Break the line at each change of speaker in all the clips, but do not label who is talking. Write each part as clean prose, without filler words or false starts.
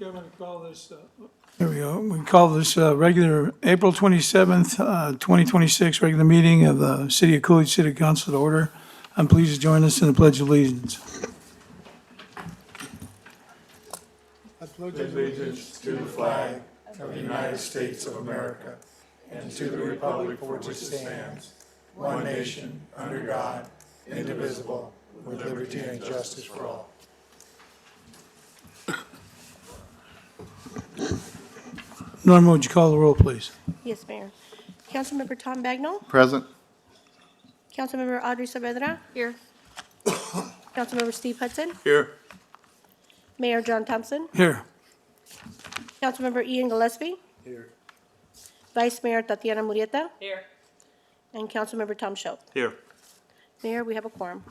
Okay, I'm going to call this, there we go. We call this regular April 27th, 2026 regular meeting of the City of Coolidge City Council to order. I'm pleased to join us in the Pledge of Allegiance.
Allegiance to the flag of the United States of America and to the republic for which it stands, one nation, under God, indivisible, with liberty and justice for all.
Norma, would you call the roll, please?
Yes, Mayor. Councilmember Tom Bagnall.
Present.
Councilmember Audrey Saavedra. Here. Councilmember Steve Hudson.
Here.
Mayor John Thompson.
Here.
Councilmember Ian Gillespie.
Here.
Vice Mayor Tatiana Murrieta.
Here.
And Councilmember Tom Show.
Here.
Mayor, we have a quorum.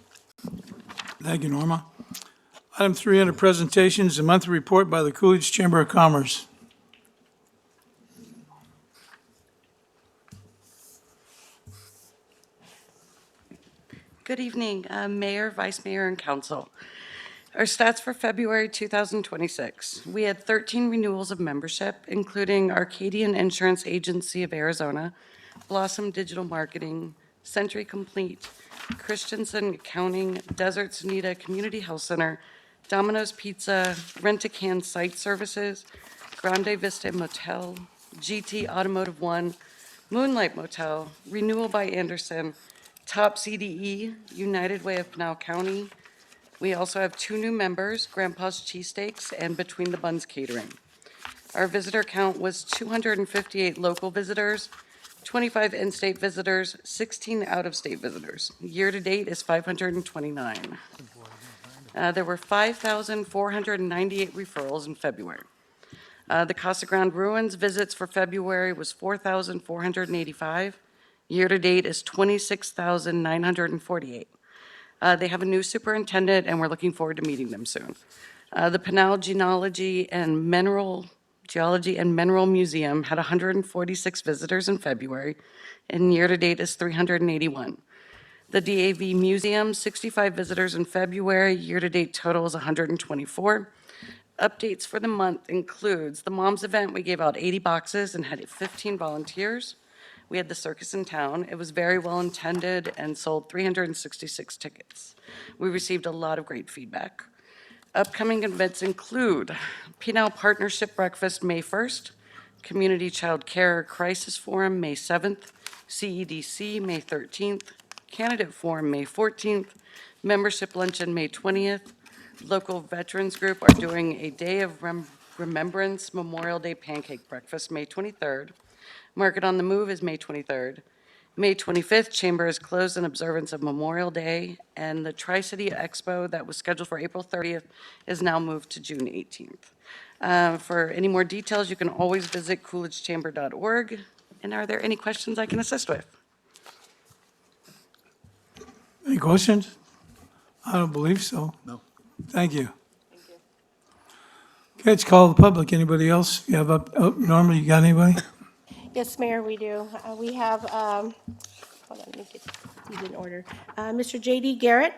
Thank you, Norma. Item 3 under presentations, a monthly report by the Coolidge Chamber of Commerce.
Good evening, Mayor, Vice Mayor, and Council. Our stats for February 2026. We had 13 renewals of membership, including Arcadian Insurance Agency of Arizona, Blossom Digital Marketing, Century Complete, Christensen Accounting, Desert Sonita Community Health Center, Domino's Pizza, Rent-A-Can Site Services, Grande Vista Motel, GT Automotive One, Moonlight Motel, Renewal by Anderson, Top CDE, United Way of Pinal County. We also have 2 new members, Grandpa's Cheesesteaks and Between the Buns Catering. Our visitor count was 258 local visitors, 25 in-state visitors, 16 out-of-state visitors. Year-to-date is 529. There were 5,498 referrals in February. The Casa Grande Ruins visits for February was 4,485. Year-to-date is 26,948. They have a new superintendent, and we're looking forward to meeting them soon. The Pinal Geology and Mineral Museum had 146 visitors in February, and year-to-date is 381. The DAV Museum, 65 visitors in February, year-to-date total is 124. Updates for the month includes the Moms event. We gave out 80 boxes and had 15 volunteers. We had the circus in town. It was very well attended and sold 366 tickets. We received a lot of great feedback. Upcoming events include Pinal Partnership Breakfast May 1st, Community Child Care Crisis Forum May 7th, CEDC May 13th, Candidate Forum May 14th, Membership Luncheon May 20th. Local Veterans Group are doing a Day of Remembrance Memorial Day Pancake Breakfast May 23rd. Market on the Move is May 23rd. May 25th, Chamber is closed in observance of Memorial Day, and the Tri-City Expo that was scheduled for April 30th is now moved to June 18th. For any more details, you can always visit coolidgechamber.org. And are there any questions I can assist with?
Any questions? I don't believe so.
No.
Thank you. Okay, let's call the public. Anybody else? You have Norma, you got anybody?
Yes, Mayor, we do. We have, hold on, let me get these in order. Mr. J.D. Garrett.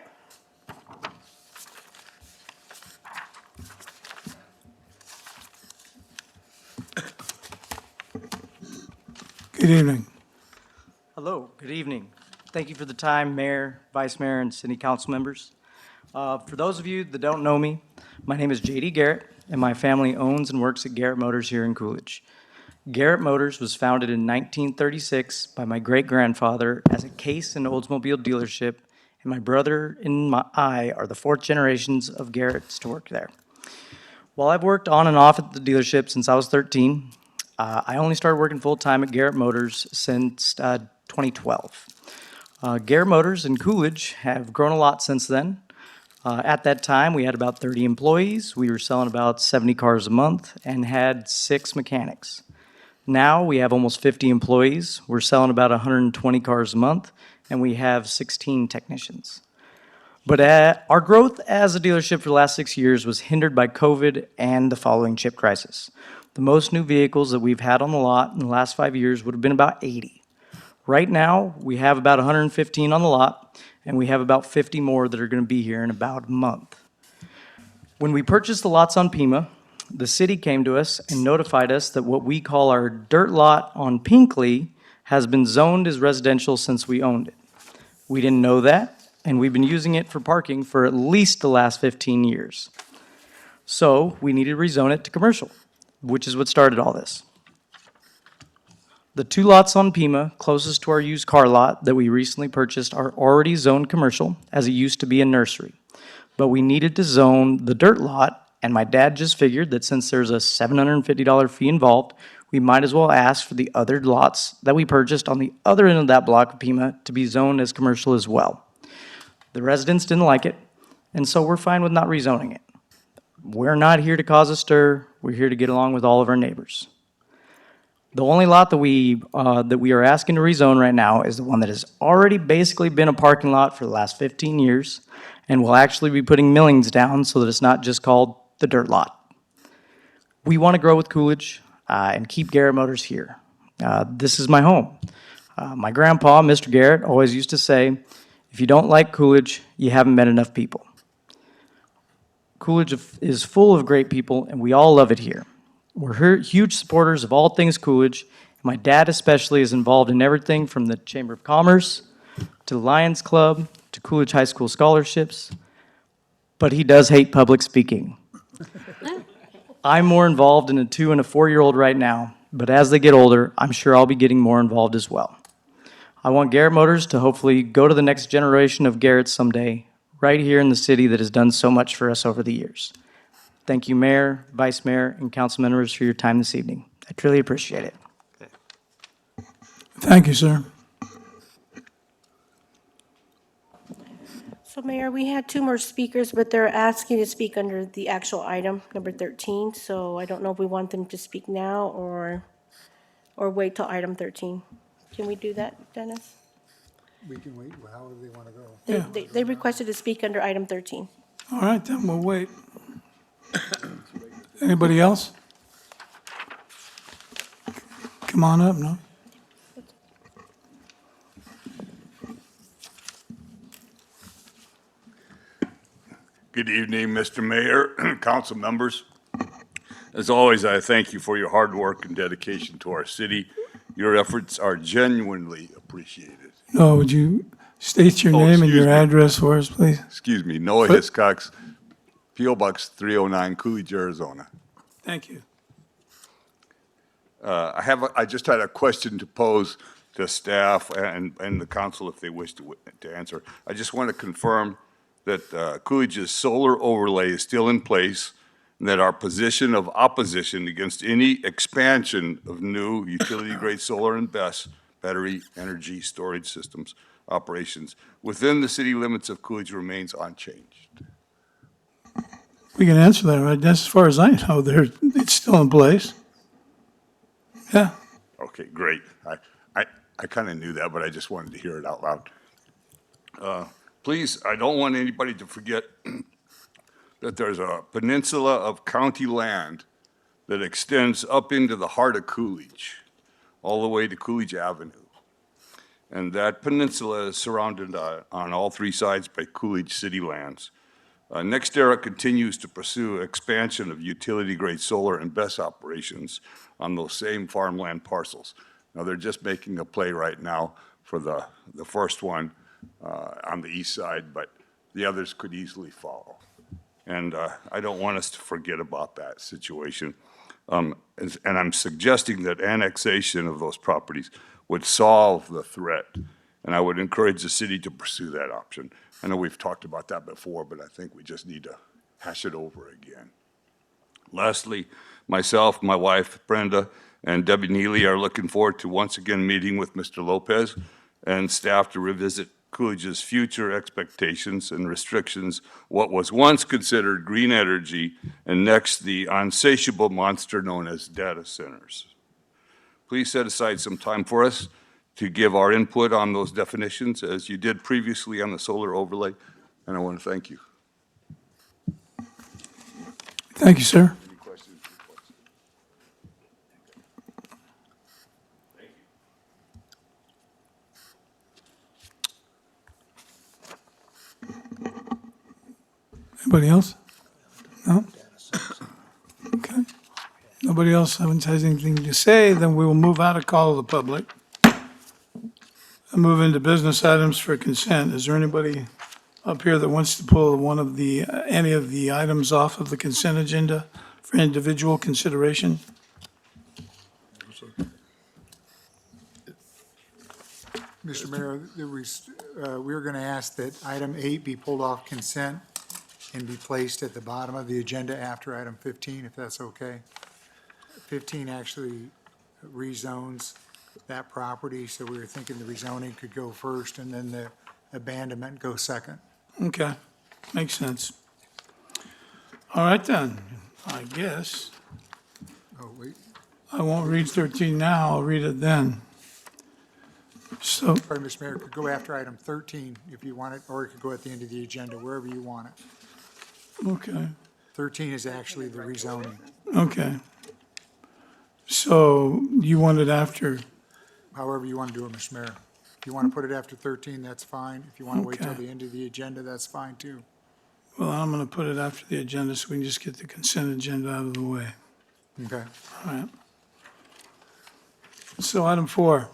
Good evening.
Hello, good evening. Thank you for the time, Mayor, Vice Mayor, and City Council members. For those of you that don't know me, my name is J.D. Garrett, and my family owns and works at Garrett Motors here in Coolidge. Garrett Motors was founded in 1936 by my great-grandfather as a Case and Oldsmobile dealership, and my brother and I are the 4th generations of Garrett's to work there. While I've worked on and off at the dealership since I was 13, I only started working full-time at Garrett Motors since 2012. Garrett Motors and Coolidge have grown a lot since then. At that time, we had about 30 employees. We were selling about 70 cars a month and had 6 mechanics. Now we have almost 50 employees. We're selling about 120 cars a month, and we have 16 technicians. But our growth as a dealership for the last 6 years was hindered by COVID and the following chip crisis. The most new vehicles that we've had on the lot in the last 5 years would have been about 80. Right now, we have about 115 on the lot, and we have about 50 more that are going to be here in about a month. When we purchased the lots on Pima, the city came to us and notified us that what we call our dirt lot on Pinkley has been zoned as residential since we owned it. We didn't know that, and we've been using it for parking for at least the last 15 years. So we needed to rezone it to commercial, which is what started all this. The two lots on Pima, closest to our used car lot that we recently purchased, are already zoned commercial, as it used to be a nursery. But we needed to zone the dirt lot, and my dad just figured that since there's a $750 fee involved, we might as well ask for the other lots that we purchased on the other end of that block of Pima to be zoned as commercial as well. The residents didn't like it, and so we're fine with not rezoning it. We're not here to cause a stir, we're here to get along with all of our neighbors. The only lot that we are asking to rezone right now is the one that has already basically been a parking lot for the last 15 years, and we'll actually be putting millings down so that it's not just called the dirt lot. We want to grow with Coolidge and keep Garrett Motors here. This is my home. My grandpa, Mr. Garrett, always used to say, if you don't like Coolidge, you haven't met enough people. Coolidge is full of great people, and we all love it here. We're huge supporters of all things Coolidge. My dad especially is involved in everything from the Chamber of Commerce to the Lions Club to Coolidge High School scholarships, but he does hate public speaking. I'm more involved in a 2- and a 4-year-old right now, but as they get older, I'm sure I'll be getting more involved as well. I want Garrett Motors to hopefully go to the next generation of Garretts someday, right here in the city that has done so much for us over the years. Thank you, Mayor, Vice Mayor, and council members for your time this evening. I truly appreciate it.
Thank you, sir.
So Mayor, we had 2 more speakers, but they're asking to speak under the actual item, number 13. So I don't know if we want them to speak now or wait till item 13. Can we do that, Dennis?
We can wait, however they want to go.
They requested to speak under item 13.
All right, then we'll wait. Anybody else? Come on up, no?
Good evening, Mr. Mayor, council members. As always, I thank you for your hard work and dedication to our city. Your efforts are genuinely appreciated.
No, would you state your
Oh,
name and
excuse
your
me.
address for us, please?
Excuse me, Noah
But-
Hiscox, P.O. Box 309, Coolidge, Arizona.
Thank you.
I just had a question to pose to staff and the council if they wish to answer. I just want to confirm that Coolidge's solar overlay is still in place, and that our position of opposition against any expansion of new utility-grade solar and BESS, battery energy storage systems, operations within the city limits of Coolidge remains unchanged.
We can answer that, right? That's as far as I know, it's still in place. Yeah,
Okay, great. I kind of knew that, but I just wanted to hear it out loud. Please, I don't want anybody to forget that there's a peninsula of county land that extends up into the heart of Coolidge, all the way to Coolidge Avenue. And that peninsula is surrounded on all 3 sides by Coolidge city lands. NextEra continues to pursue expansion of utility-grade solar and BESS operations on those same farmland parcels. Now, they're just making a play right now for the first one on the east side, but the others could easily follow. And I don't want us to forget about that situation. And I'm suggesting that annexation of those properties would solve the threat, and I would encourage the city to pursue that option. I know we've talked about that before, but I think we just need to hash it over again. Lastly, myself, my wife, Brenda, and Debbie Neely are looking forward to once again meeting with Mr. Lopez and staff to revisit Coolidge's future expectations and restrictions, what was once considered green energy, and next the unsatiable monster known as data centers. Please set aside some time for us to give our input on those definitions, as you did previously on the solar overlay, and I want to thank you.
thank you, sir.
Any questions?
Anybody else? No? Okay. Nobody else has anything to say, then we will move out of call of the public and move into business items for consent. Is there anybody up here that wants to pull any of the items off of the consent agenda for individual consideration?
Mr. Mayor, we were going to ask that item 8 be pulled off consent and be placed at the bottom of the agenda after item 15, if that's okay. 15 actually rezones that property, so we were thinking the rezoning could go first and then the abandonment go second.
Okay, makes sense. All right then, I guess
Oh, wait,
I won't read 13 now, I'll read it then. So,
sorry, Mr. Mayor, it could go after item 13 if you want it, or it could go at the end of the agenda, wherever you want it.
okay,
13 is actually the rezoning.
okay. So you want it after,
However you want to do it, Mr. Mayor. If you want to put it after 13, that's fine. If you want to wait till
Okay.
the end of the agenda, that's fine too.
well, I'm going to put it after the agenda so we can just get the consent agenda out of the way.
Okay.
All right. So item 4,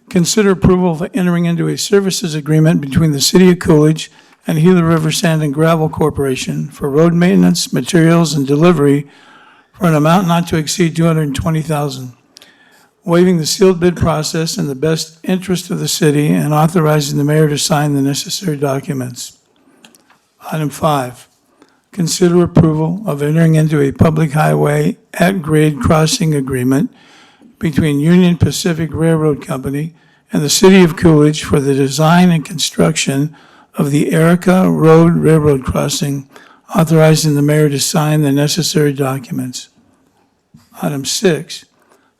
consider approval of entering into a services agreement between the City of Coolidge and Gila River Sand and Gravel Corporation for road maintenance, materials, and delivery for an amount not to exceed $220,000, waiving the sealed bid process in the best interest of the city and authorizing the mayor to sign the necessary documents. Item 5, consider approval of entering into a public highway at-grade crossing agreement between Union Pacific Railroad Company and the City of Coolidge for the design and construction of the Erica Road Railroad Crossing, authorizing the mayor to sign the necessary documents. Item 6,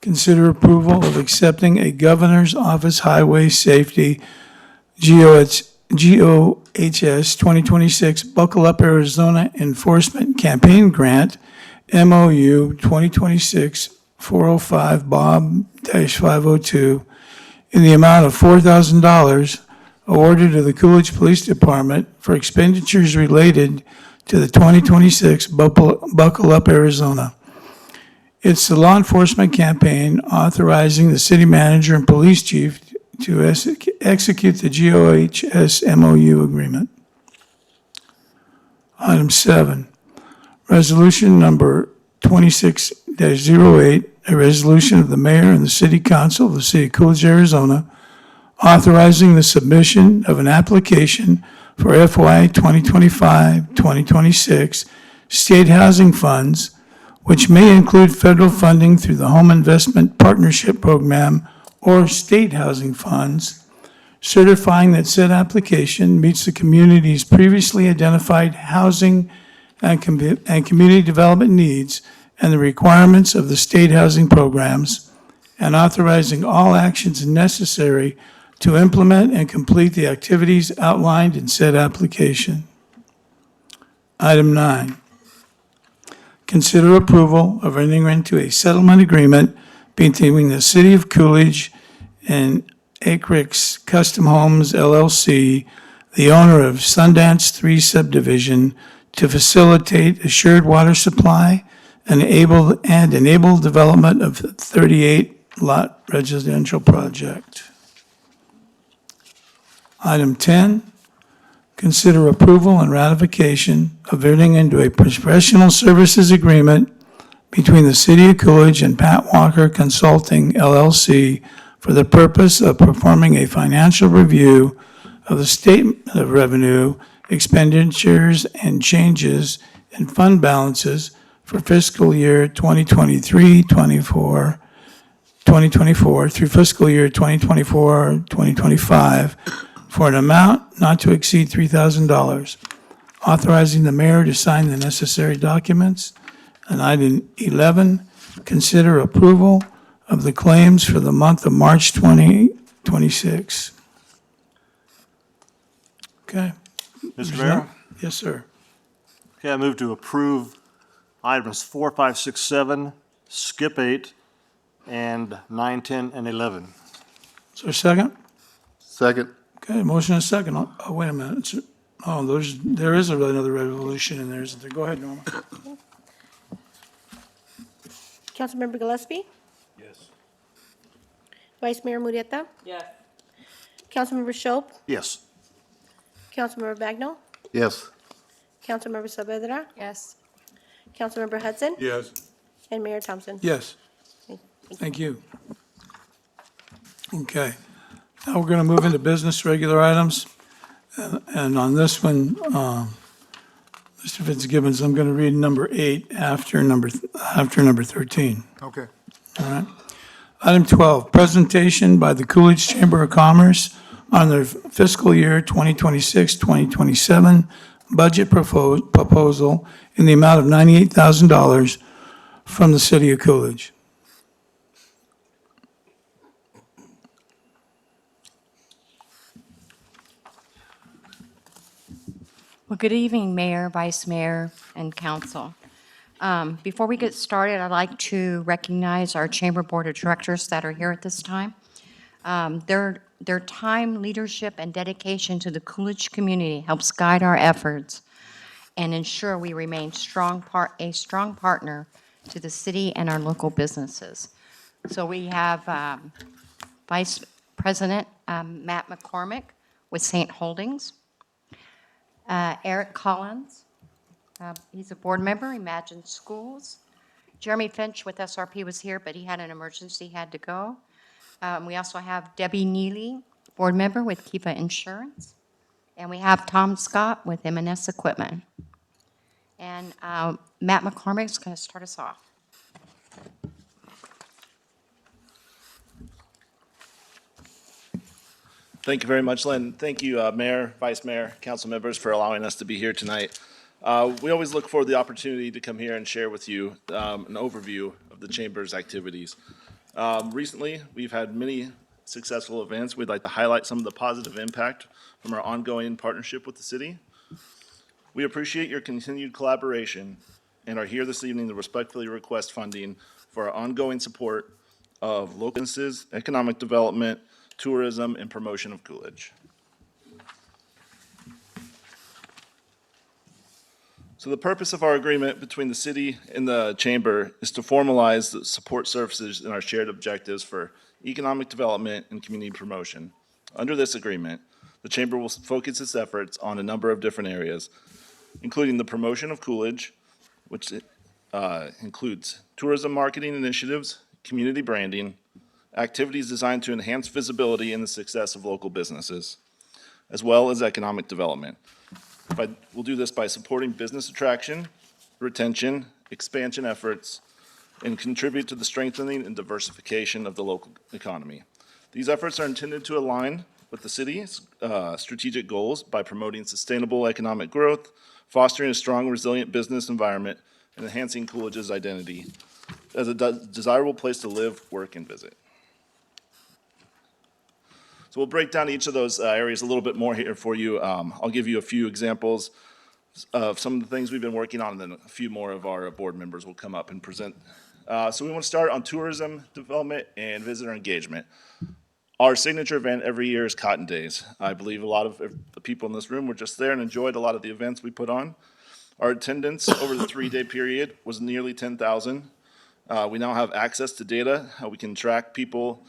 consider approval of accepting a Governor's Office Highway Safety GOHS 2026 Buckle Up Arizona Enforcement Campaign Grant, MOU 2026-405 Bob-502, in the amount of $4,000 awarded to the Coolidge Police Department for expenditures related to the 2026 Buckle Up Arizona. It's the law enforcement campaign authorizing the city manager and police chief to execute the GOHS MOU agreement. Item 7, resolution number 26-08, a resolution of the mayor and the city council of the city of Coolidge, Arizona, authorizing the submission of an application for FY 2025-2026 state housing funds, which may include federal funding through the Home Investment Partnership Program or state housing funds, certifying that said application meets the community's previously identified housing and community development needs and the requirements of the state housing programs, and authorizing all actions necessary to implement and complete the activities outlined in said application. Item 9, consider approval of entering into a settlement agreement between the City of Coolidge and Acrix Custom Homes LLC, the owner of Sundance 3 subdivision, to facilitate assured water supply and enable development of the 38-lot residential project. Item 10, consider approval and ratification of entering into a professional services agreement between the City of Coolidge and Pat Walker Consulting LLC for the purpose of performing a financial review of the statement of revenue, expenditures, and changes in fund balances for fiscal year 2024 through fiscal year 2025 for an amount not to exceed $3,000, authorizing the mayor to sign the necessary documents. And item 11, consider approval of the claims for the month of March 2026. Okay.
Mr. Mayor?
Yes, sir.
Okay, I move to approve items 4, 5, 6, 7, skip 8, and 9, 10, and 11.
Is there a second?
Second.
Okay, motion and a second. Oh, wait a minute. There is another resolution in there, isn't there? Go ahead, Norma.
Councilmember Gillespie?
Yes.
Vice Mayor Murieta?
Yes.
Councilmember Shope?
Yes.
Councilmember Bagnell?
Yes.
Councilmember Saavedra?
Yes.
Councilmember Hudson?
Yes.
And Mayor Thompson?
Yes. Thank you. Okay. Now we're going to move into business regular items. And on this one, Mr. Fitzgibbons, I'm going to read number 8 after number 13.
Okay.
All right. Item 12, presentation by the Coolidge Chamber of Commerce on their fiscal year 2026-2027 budget proposal in the amount of $98,000 from the city of Coolidge.
Well, good evening, Mayor, Vice Mayor, and Council. Before we get started, I'd like to recognize our Chamber Board of Directors that are here at this time. Their time, leadership, and dedication to the Coolidge community helps guide our efforts and ensure we remain a strong partner to the city and our local businesses. So we have Vice President Matt McCormick with St. Holdings, Eric Collins, he's a board member, Imagine Schools. Jeremy Finch with SRP was here, but he had an emergency, had to go. We also have Debbie Neely, board member with Kiva Insurance. And we have Tom Scott with M&S Equipment. And Matt McCormick is going to start us off.
Thank you very much, Lynn. Thank you, Mayor, Vice Mayor, council members, for allowing us to be here tonight. We always look forward to the opportunity to come here and share with you an overview of the Chamber's activities. Recently, we've had many successful events. We'd like to highlight some of the positive impact from our ongoing partnership with the city. We appreciate your continued collaboration and are here this evening to respectfully request funding for our ongoing support of local businesses, economic development, tourism, and promotion of Coolidge. So the purpose of our agreement between the city and the chamber is to formalize the support services in our shared objectives for economic development and community promotion. Under this agreement, the chamber will focus its efforts on a number of different areas, including the promotion of Coolidge, which includes tourism marketing initiatives, community branding, activities designed to enhance visibility and the success of local businesses, as well as economic development. We'll do this by supporting business attraction, retention, expansion efforts, and contribute to the strengthening and diversification of the local economy. These efforts are intended to align with the city's strategic goals by promoting sustainable economic growth, fostering a strong, resilient business environment, and enhancing Coolidge's identity as a desirable place to live, work, and visit. So we'll break down each of those areas a little bit more here for you. I'll give you a few examples of some of the things we've been working on, and then a few more of our board members will come up and present. So we want to start on tourism development and visitor engagement. Our signature event every year is Cotton Days. I believe a lot of the people in this room were just there and enjoyed a lot of the events we put on. Our attendance over the 3-day period was nearly 10,000. We now have access to data, how we can track people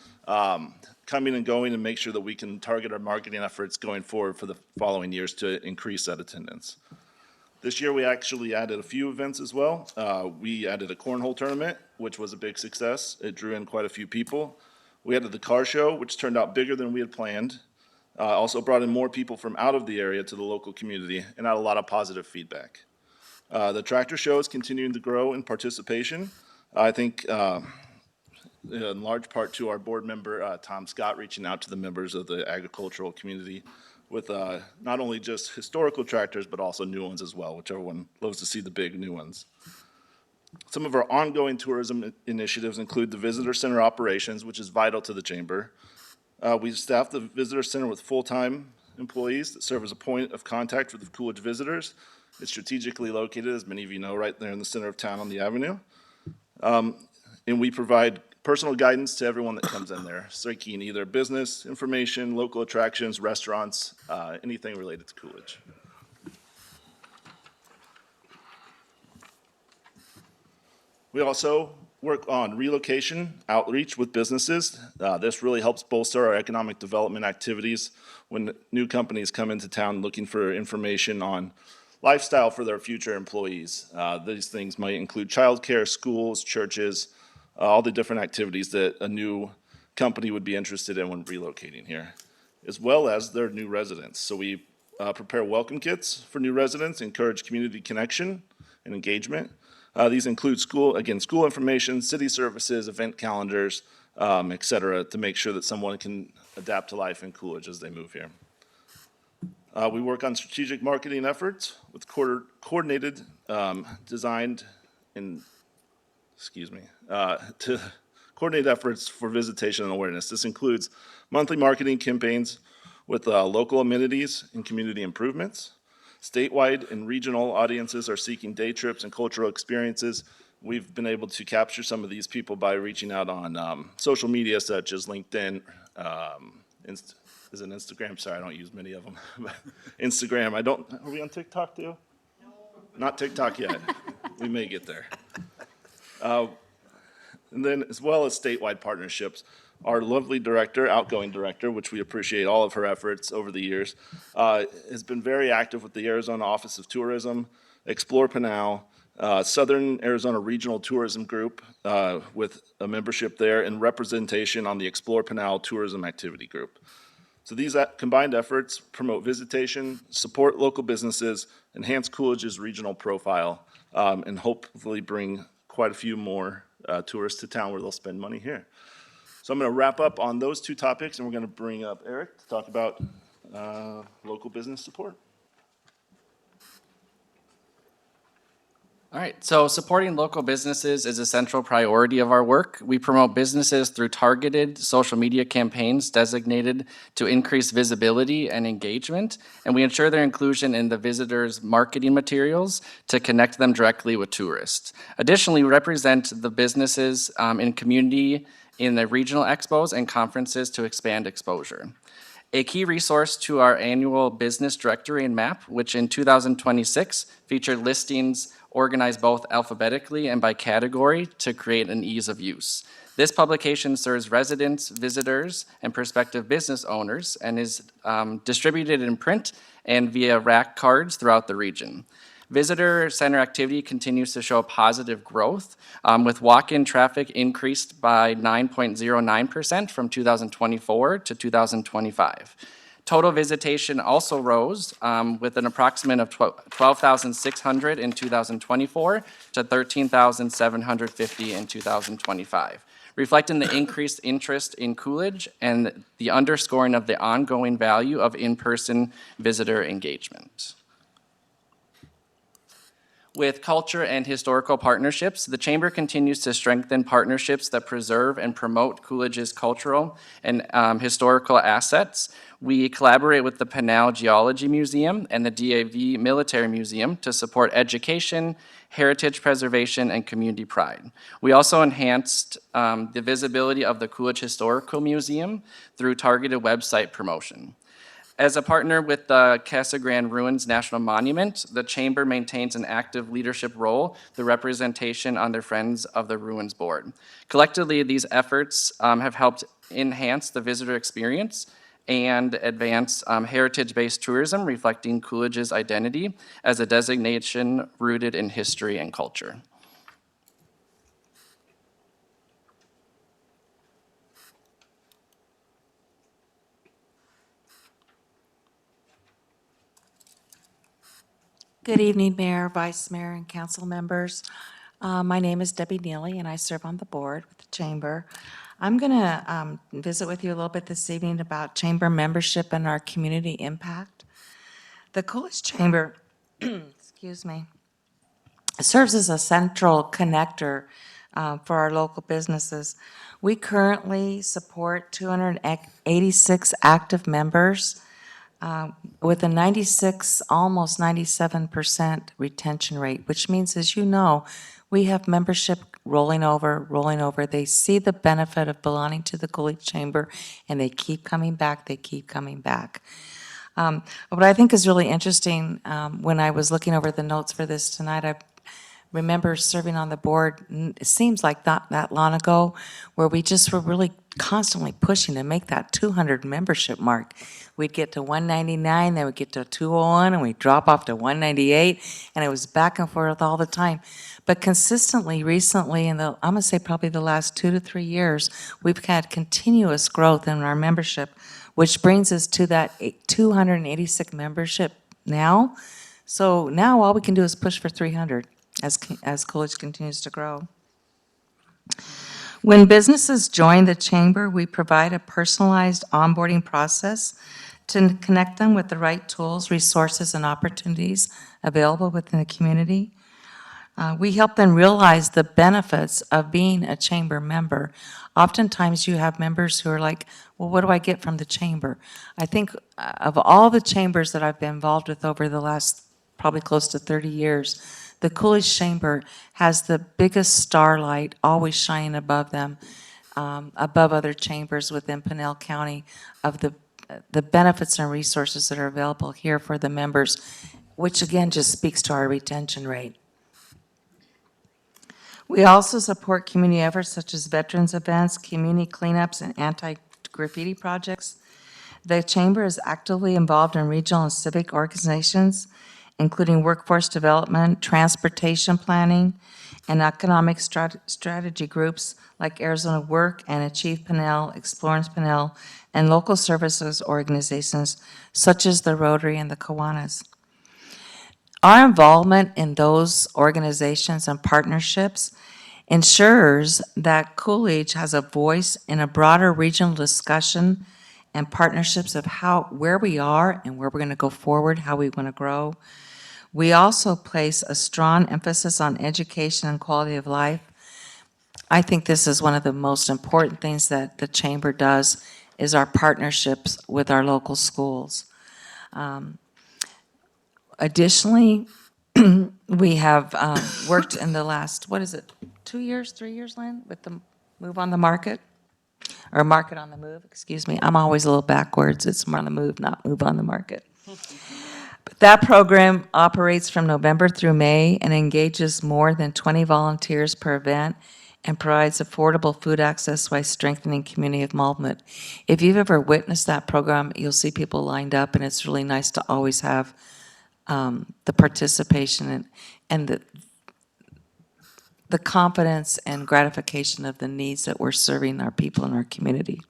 coming and going and make sure that we can target our marketing efforts going forward for the following years to increase that attendance. This year, we actually added a few events as well. We added a cornhole tournament, which was a big success. It drew in quite a few people. We added the car show, which turned out bigger than we had planned. Also brought in more people from out of the area to the local community and had a lot of positive feedback. The tractor show is continuing to grow in participation. I think in large part to our board member, Tom Scott, reaching out to the members of the agricultural community with not only just historical tractors, but also new ones as well, which everyone loves to see the big new ones. Some of our ongoing tourism initiatives include the visitor center operations, which is vital to the chamber. We staff the visitor center with full-time employees that serve as a point of contact for the Coolidge visitors. It's strategically located, as many of you know, right there in the center of town on the avenue. And we provide personal guidance to everyone that comes in there, seeking either business information, local attractions, restaurants, anything related to Coolidge. We also work on relocation outreach with businesses. This really helps bolster our economic development activities when new companies come into town looking for information on lifestyle for their future employees. These things might include childcare, schools, churches, all the different activities that a new company would be interested in when relocating here, as well as their new residents. So we prepare welcome kits for new residents, encourage community connection and engagement. These include school information, city services, event calendars, et cetera, to make sure that someone can adapt to life in Coolidge as they move here. We work on strategic marketing efforts with coordinated, designed in, to coordinate efforts for visitation and awareness. This includes monthly marketing campaigns with local amenities and community improvements. Statewide and regional audiences are seeking day trips and cultural experiences. We've been able to capture some of these people by reaching out on social media such as LinkedIn, is it Instagram? Sorry, I don't use many of them. Instagram, are we on TikTok too? No. Not TikTok yet. We may get there. And then as well as statewide partnerships, our lovely director, outgoing director, which we appreciate all of her efforts over the years, has been very active with the Arizona Office of Tourism, Explore Pinal, Southern Arizona Regional Tourism Group with a membership there and representation on the Explore Pinal Tourism Activity Group. So these combined efforts promote visitation, support local businesses, enhance Coolidge's regional profile, and hopefully bring quite a few more tourists to town where they'll spend money here. So I'm going to wrap up on those two topics, and we're going to bring up Eric to talk about local business support.
All right, so supporting local businesses is a central priority of our work. We promote businesses through targeted social media campaigns designated to increase visibility and engagement, and we ensure their inclusion in the visitors' marketing materials to connect them directly with tourists. Additionally, we represent the businesses in community in the regional expos and conferences to expand exposure. A key resource to our annual business directory and map, which in 2026 featured listings organized both alphabetically and by category to create an ease of use. This publication serves residents, visitors, and prospective business owners and is distributed in print and via rack cards throughout the region. Visitor center activity continues to show positive growth, with walk-in traffic increased by 9.09% from 2024 to 2025. Total visitation also rose with an approximate of 12,600 in 2024 to 13,750 in 2025, reflecting the increased interest in Coolidge and the underscoring of the ongoing value of in-person visitor engagement. With culture and historical partnerships, the Chamber continues to strengthen partnerships that preserve and promote Coolidge's cultural and historical assets. We collaborate with the Pinal Geology Museum and the DAV Military Museum to support education, heritage preservation, and community pride. We also enhanced the visibility of the Coolidge Historical Museum through targeted website promotion. As a partner with the Casa Grande Ruins National Monument, the Chamber maintains an active leadership role through representation on their Friends of the Ruins Board. Collectively, these efforts have helped enhance the visitor experience and advance heritage-based tourism, reflecting Coolidge's identity as a designation rooted in history and culture.
Good evening, Mayor, Vice Mayor, and council members. My name is Debbie Neely, and I serve on the board with the Chamber. I'm going to visit with you a little bit this evening about Chamber membership and our community impact. The Coolidge Chamber, excuse me, serves as a central connector for our local businesses. We currently support 286 active members with a 96, almost 97% retention rate, which means, as you know, we have membership rolling over. They see the benefit of belonging to the Coolidge Chamber, and they keep coming back, What I think is really interesting, when I was looking over the notes for this tonight, I remember serving on the board, it seems like not that long ago, where we just were really constantly pushing to make that 200 membership mark. We'd get to 199, then we'd get to 201, and we'd drop off to 198, and it was back and forth all the time. But consistently, recently, I'm gonna say probably the last 2 to 3 years, we've had continuous growth in our membership, which brings us to that 286 membership now. So now all we can do is push for 300 as Coolidge continues to grow. When businesses join the chamber, we provide a personalized onboarding process to connect them with the right tools, resources, and opportunities available within the community. We help them realize the benefits of being a chamber member. Oftentimes, you have members who are like, well, what do I get from the chamber? I think of all the chambers that I've been involved with over the last probably close to 30 years, the Coolidge Chamber has the biggest starlight always shining above them, above other chambers within Pinell County, of the benefits and resources that are available here for the members, which again just speaks to our retention rate. We also support community efforts such as veterans events, community cleanups, and anti-graffiti projects. The Chamber is actively involved in regional and civic organizations, including workforce development, transportation planning, and economic strategy groups like Arizona Work and Achieve Pinell, Explorers Pinell, and local services organizations such as the Rotary and the Kiwanis. Our involvement in those organizations and partnerships ensures that Coolidge has a voice in a broader regional discussion and partnerships of where we are and where we're going to go forward, how we want to grow. We also place a strong emphasis on education and quality of life. I think this is one of the most important things that the Chamber does, is our partnerships with our local schools. Additionally, we have worked in the last, 2 years, 3 years, Lynn, with the Move on the Market, or Market on the Move, excuse me. I'm always a little backwards. It's more on the move, not Move on the Market. But that program operates from November through May and engages more than 20 volunteers per event and provides affordable food access while strengthening community involvement. If you've ever witnessed that program, you'll see people lined up, and it's really nice to always have the participation and the confidence and gratification of the needs that we're serving our people in our community.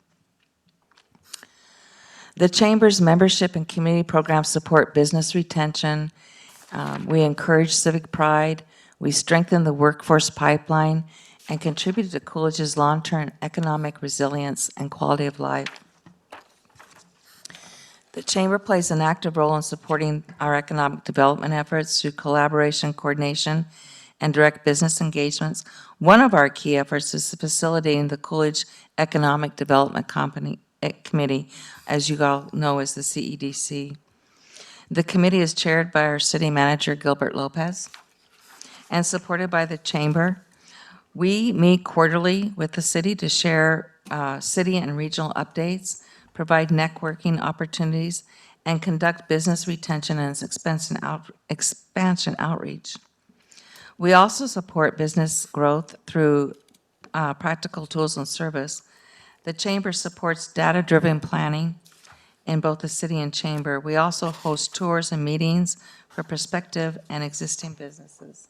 The Chamber's membership and community programs support business retention. We encourage civic pride. We strengthen the workforce pipeline and contribute to Coolidge's long-term economic resilience and quality of life. The Chamber plays an active role in supporting our economic development efforts through collaboration, coordination, and direct business engagements. One of our key efforts is facilitating the Coolidge Economic Development Committee, as you all know, is the CEDC. The committee is chaired by our city manager, Gilbert Lopez, and supported by the Chamber. We meet quarterly with the city to share city and regional updates, provide networking opportunities, and conduct business retention and expansion outreach. We also support business growth through practical tools and service. The Chamber supports data-driven planning in both the city and Chamber. We also host tours and meetings for prospective and existing businesses.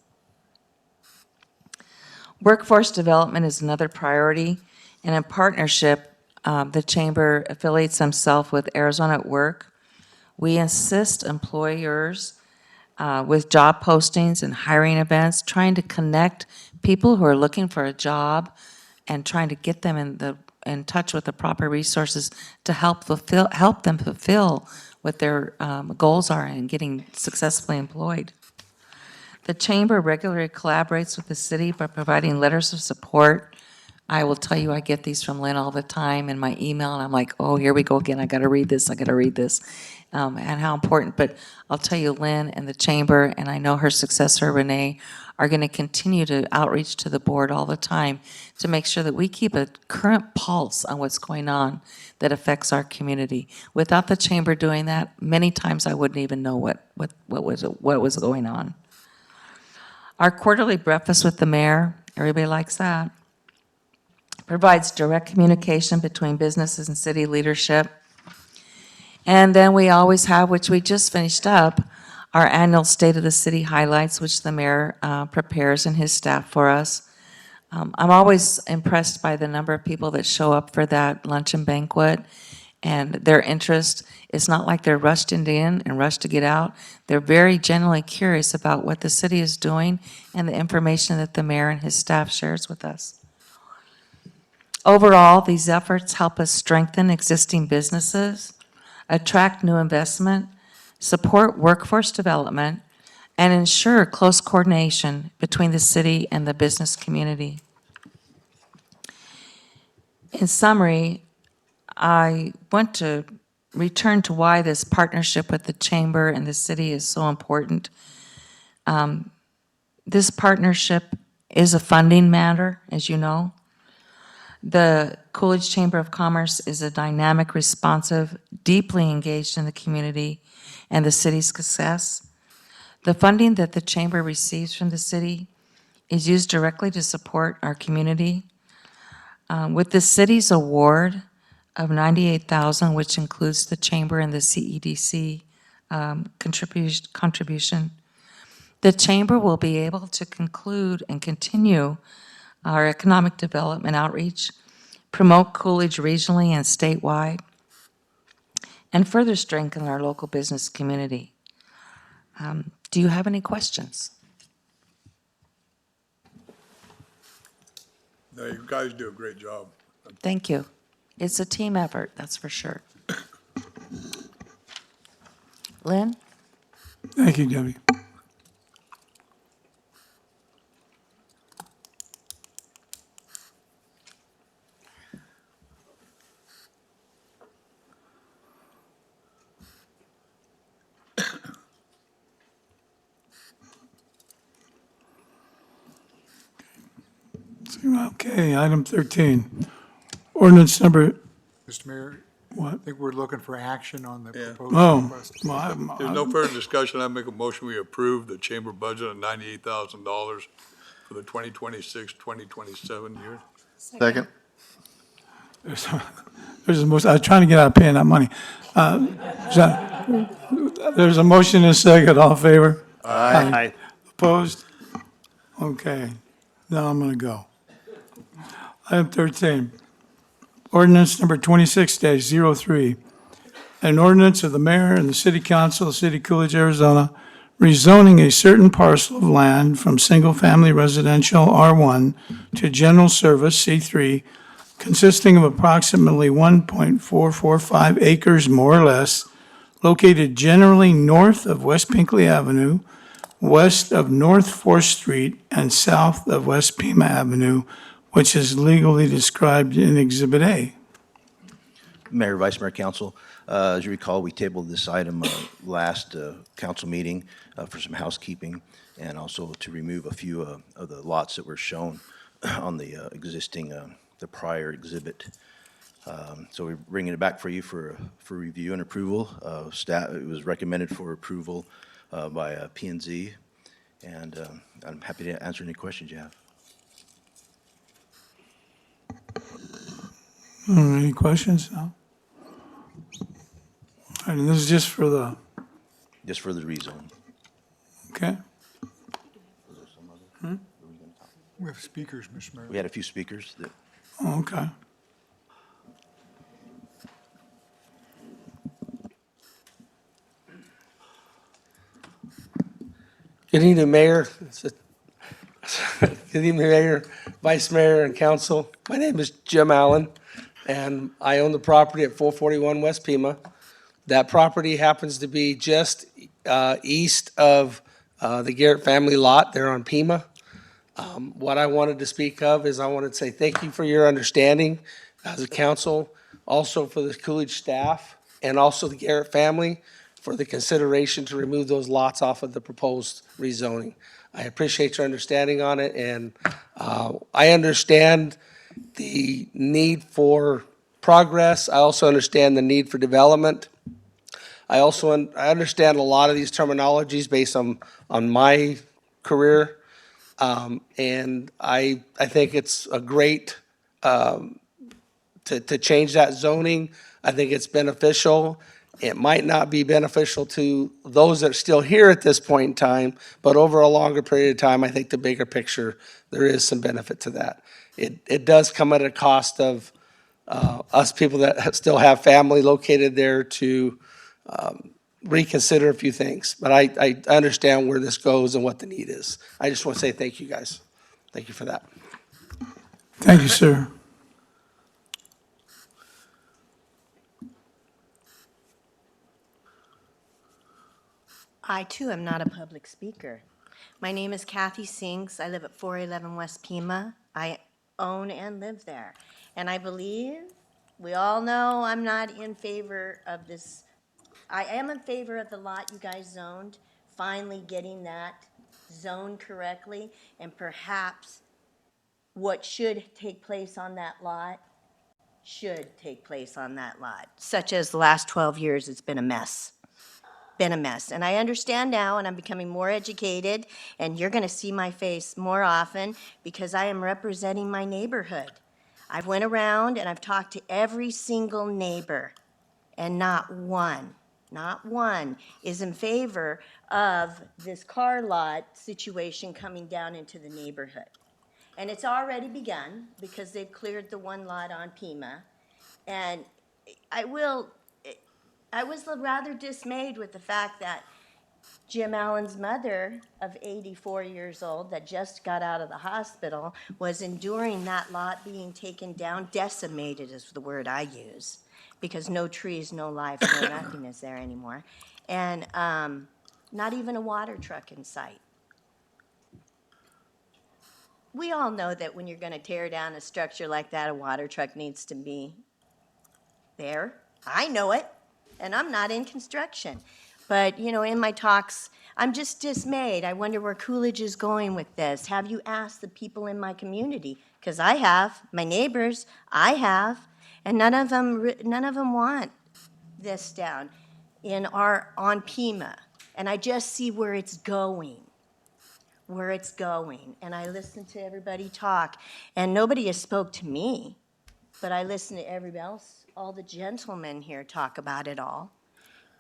Workforce development is another priority, and in partnership, the Chamber affiliates themselves with Arizona at Work. We assist employers with job postings and hiring events, trying to connect people who are looking for a job and trying to get them in touch with the proper resources to help them fulfill what their goals are in getting successfully employed. The Chamber regularly collaborates with the city by providing letters of support. I will tell you, I get these from Lynn all the time in my email, and I'm like, oh, here we go again. I got to read this. And how important. But I'll tell you, Lynn and the Chamber, and I know her successor, Renee, are going to continue to outreach to the board all the time to make sure that we keep a current pulse on what's going on that affects our community. Without the Chamber doing that, many times I wouldn't even know what was going on. Our quarterly breakfast with the mayor, everybody likes that, provides direct communication between businesses and city leadership. And then we always have, which we just finished up, our annual State of the City highlights, which the mayor prepares and his staff for us. I'm always impressed by the number of people that show up for that luncheon banquet and their interest. It's not like they're rushed in and rushed to get out. They're very genuinely curious about what the city is doing and the information that the mayor and his staff shares with us. Overall, these efforts help us strengthen existing businesses, attract new investment, support workforce development, and ensure close coordination between the city and the business community. In summary, I want to return to why this partnership with the chamber and the city is so important. This partnership is a funding matter, as you know. The Coolidge Chamber of Commerce is a dynamic, responsive, deeply engaged in the community and the city's success. The funding that the chamber receives from the city is used directly to support our community. With the city's award of $98,000, which includes the chamber and the CEDC contribution, the chamber will be able to conclude and continue our economic development outreach, promote Coolidge regionally and statewide, and further strengthen our local business community. Do you have any questions?
No, you guys do a great job.
Thank you. It's a team effort, that's for sure. Lynn?
Thank you, Debbie. Okay, item 13. Ordinance number,
Mr. Mayor,
what?
I think we're looking for action on the proposed
Oh,
request.
well,
There's no further discussion. I make a motion, we approve the chamber budget of $98,000 for the 2026-2027 year.
Second.
there's a motion, I was trying to get out of paying that money. There's a motion and a second, all in favor?
Aye.
Opposed? Okay, now I'm gonna go. Item 13, ordinance number 26-03. An ordinance of the mayor and the city council of the city of Coolidge, Arizona, rezoning a certain parcel of land from single-family residential R1 to general service C3, consisting of approximately 1.445 acres more or less, located generally north of West Pinkley Avenue, west of North 4th Street, and south of West Pima Avenue, which is legally described in Exhibit A.
Mayor, Vice Mayor, Council, as you recall, we tabled this item last council meeting for some housekeeping and also to remove a few of the lots that were shown on the existing, the prior exhibit. So we're bringing it back for you for review and approval. Staff, it was recommended for approval by P&Z, and I'm happy to answer any questions you have.
Any questions? No? All right, and this is just for the,
Just for the rezone.
okay?
We have speakers, Mr. Mayor.
We had a few speakers that
Oh, okay.
Good evening, Mayor. Good evening, Mayor, Vice Mayor, and Council. My name is Jim Allen, and I own the property at 441 West Pima. That property happens to be just east of the Garrett family lot there on Pima. What I wanted to speak of is I wanted to say thank you for your understanding as a council, also for the Coolidge staff, and also the Garrett family for the consideration to remove those lots off of the proposed rezoning. I appreciate your understanding on it, and I understand the need for progress. I also understand the need for development. I understand a lot of these terminologies based on my career. And I think it's a great, to change that zoning. I think it's beneficial. It might not be beneficial to those that are still here at this point in time, but over a longer period of time, I think the bigger picture, there is some benefit to that. It does come at a cost of us people that still have family located there to reconsider a few things. But I understand where this goes and what the need is. I just want to say thank you, guys. Thank you for that.
Thank you, sir.
I too am not a public speaker. My name is Kathy Sinks. I live at 411 West Pima. I own and live there. And I believe, we all know I'm not in favor of this. I am in favor of the lot you guys zoned, finally getting that zoned correctly, and perhaps what should take place on that lot should take place on that lot, such as the last 12 years, it's been a mess. And I understand now, and I'm becoming more educated, and you're going to see my face more often because I am representing my neighborhood. I've went around and I've talked to every single neighbor, and not one is in favor of this car lot situation coming down into the neighborhood. And it's already begun because they've cleared the one lot on Pima. And I was rather dismayed with the fact that Jim Allen's mother of 84 years old that just got out of the hospital was enduring that lot being taken down. Decimated is the word I use, because no trees, no life, no nothing is there anymore. And not even a water truck in sight. We all know that when you're going to tear down a structure like that, a water truck needs to be there. I know it, and I'm not in construction. But, you know, in my talks, I'm just dismayed. I wonder where Coolidge is going with this. Have you asked the people in my community? Because I have, my neighbors, I have, and none of them want this down on Pima. And I just see where it's going. And I listen to everybody talk, and nobody has spoke to me, but I listen to everybody else, all the gentlemen here talk about it all.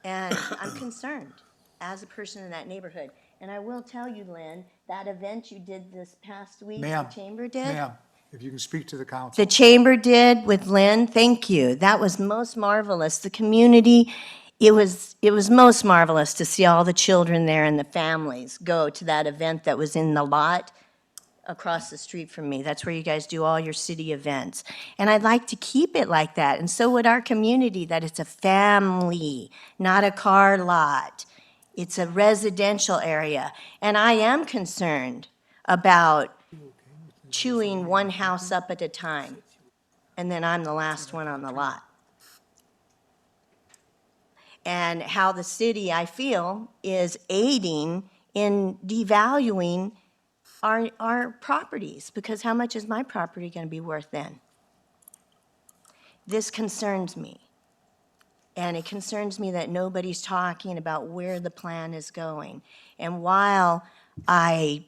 And I'm concerned as a person in that neighborhood. And I will tell you, Lynn, that event you did this past week, the chamber did.
Ma'am, if you can speak to the council.
The chamber did with Lynn, thank you. That was most marvelous. The community, it was most marvelous to see all the children there and the families go to that event that was in the lot across the street from me. That's where you guys do all your city events. And I'd like to keep it like that. And so would our community, that it's a family, not a car lot. It's a residential area. And I am concerned about chewing one house up at a time. And then I'm the last one on the lot. And how the city, I feel, is aiding in devaluing our properties, because how much is my property going to be worth then? This concerns me. And it concerns me that nobody's talking about where the plan is going. And while I'm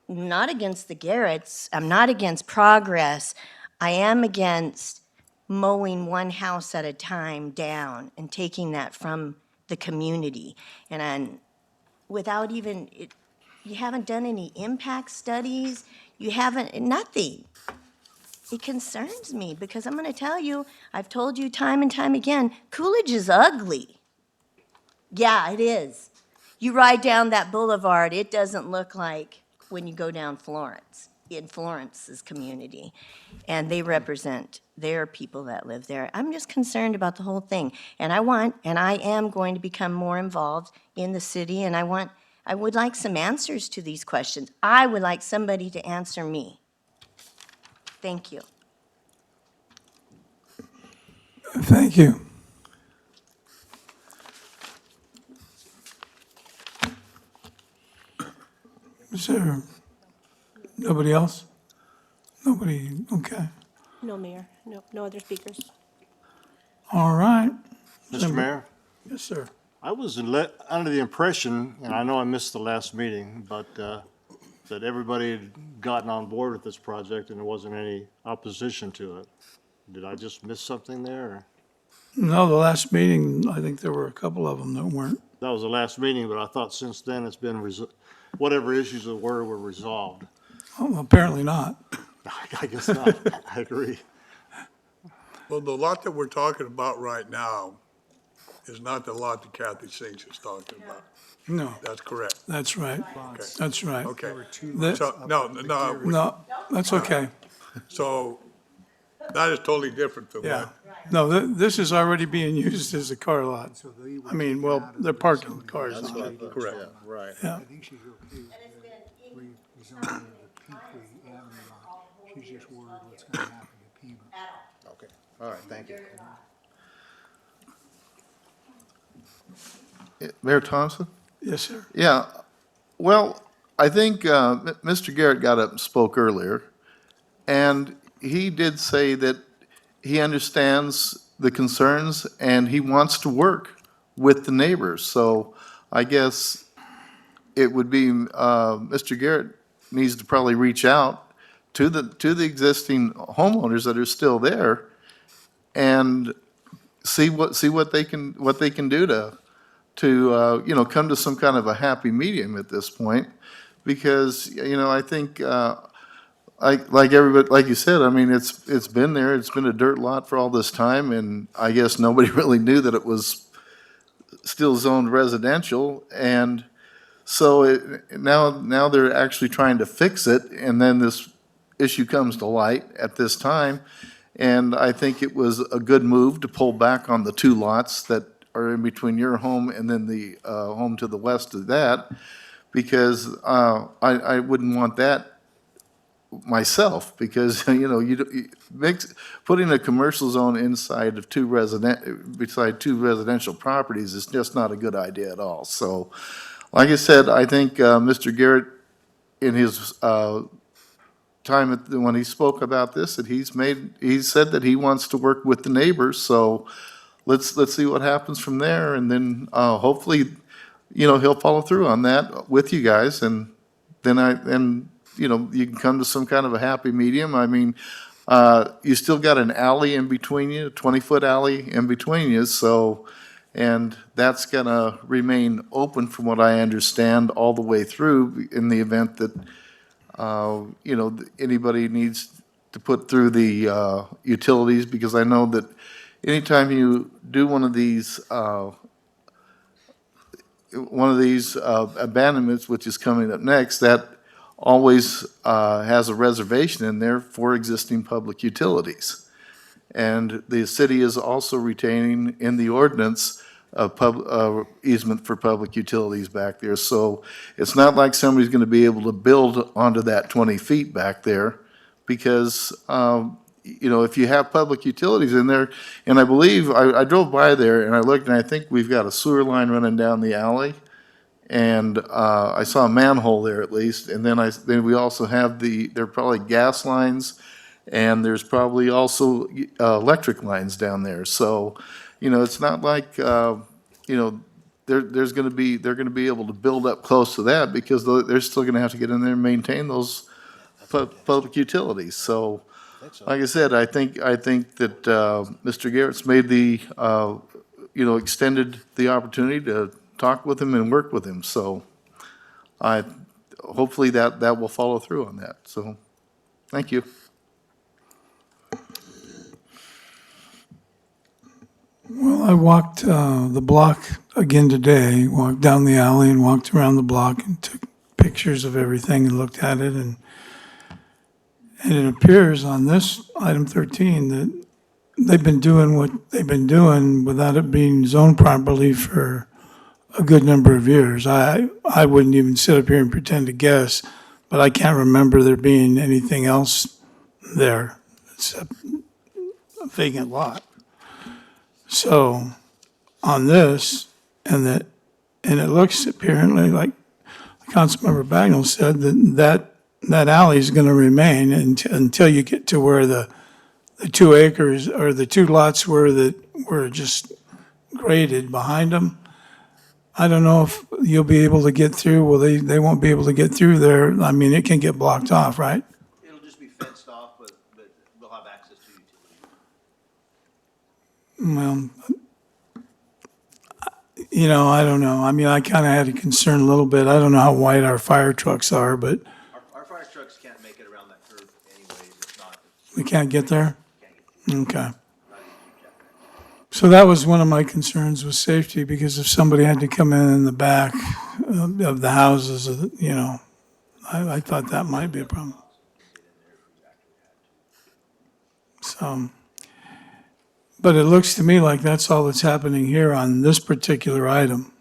not against the Garretts, I'm not against progress, I am against mowing one house at a time down and taking that from the community. And without even, you haven't done any impact studies, you haven't, nothing. It concerns me because I'm going to tell you, I've told you time and time again, Coolidge is ugly. Yeah, it is. You ride down that boulevard, it doesn't look like when you go down Florence, in Florence's community. And they represent their people that live there. I'm just concerned about the whole thing. And I am going to become more involved in the city, and I would like some answers to these questions. I would like somebody to answer me. Thank you.
Thank you. Is there nobody else? Nobody, okay.
No, Mayor. No other speakers.
All right.
Mr. Mayor,
Yes, sir.
I was under the impression, and I know I missed the last meeting, but that everybody had gotten on board with this project and there wasn't any opposition to it. Did I just miss something there? Or?
No, the last meeting, I think there were a couple of them that weren't.
That was the last meeting, but I thought since then it's been, whatever issues there were resolved.
Oh, apparently not.
I guess not. I agree.
Well, the lot that we're talking about right now is not the lot that Kathy Sings is talking about.
No,
That's correct.
that's right.
Okay.
That's right.
Okay.
That-
So, no,
No, that's okay.
so that is totally different than
Yeah.
what.
No, this is already being used as a car lot. I mean, well, they're parking cars on it.
Correct.
Right.
Yeah.
I think she's okay with rezoning the Peakway Avenue lot. She's just worried what's gonna happen to Pima.
Okay, all right, thank you.
Mayor Thompson?
Yes, sir.
Yeah, well, I think Mr. Garrett got up and spoke earlier, and he did say that he understands the concerns and he wants to work with the neighbors. So I guess it would be, Mr. Garrett needs to probably reach out to the existing homeowners that are still there and see what they can do to you know, come to some kind of a happy medium at this point. Because, you know, I think, like everybody, like you said, I mean, it's been there, it's been a dirt lot for all this time, and I guess nobody really knew that it was still zoned residential, and so now they're actually trying to fix it, and then this issue comes to light at this time, and I think it was a good move to pull back on the two lots that are in between your home and then the home to the west of that, because I wouldn't want that myself, because, you know, putting a commercial zone inside of beside two residential properties is just not a good idea at all. So, like I said, I think Mr. Garrett, in his time when he spoke about this, that he said that he wants to work with the neighbors. So let's see what happens from there, and then hopefully, you know, he'll follow through on that with you guys, and then you know, you can come to some kind of a happy medium. I mean, you still got an alley in between you, a 20-foot alley in between you, so, and that's gonna remain open from what I understand all the way through in the event that, you know, anybody needs to put through the utilities, because I know that anytime you do one of these abandonments, which is coming up next, that always has a reservation in there for existing public utilities. And the city is also retaining in the ordinance a easement for public utilities back there. So it's not like somebody's going to be able to build onto that 20 feet back there, because, you know, if you have public utilities in there, and I believe, I drove by there and I looked, and I think we've got a sewer line running down the alley. And I saw a manhole there at least, and then we also have there are probably gas lines, and there's probably also electric lines down there. So, you know, it's not like, you know, they're going to be able to build up close to that, because they're still going to have to get in there and maintain those public utilities. So, like I said, I think that Mr. Garrett's made you know, extended the opportunity to talk with him and work with him. So hopefully that will follow through on that. So, thank you.
Well, I walked the block again today, walked down the alley and walked around the block and took pictures of everything and looked at it. And it appears on this item 13 that they've been doing what they've been doing without it being zoned properly for a good number of years. I wouldn't even sit up here and pretend to guess, but I can't remember there being anything else there except a vacant lot. So on this, and it looks apparently like Councilmember Bagnell said that alley is going to remain until you get to where the 2 acres or the 2 lots were just graded behind them. I don't know if you'll be able to get through. Well, they won't be able to get through there. I mean, it can get blocked off, right?
It'll just be fenced off, but we'll have access to utilities.
Well, I don't know. I mean, I kind of had a concern a little bit. I don't know how wide our fire trucks are, but
Our fire trucks can't make it around that curve anyways, it's not.
we can't get there? Okay. So that was one of my concerns was safety, because if somebody had to come in the back of the houses, I thought that might be a problem. So, but it looks to me like that's all that's happening here on this particular item.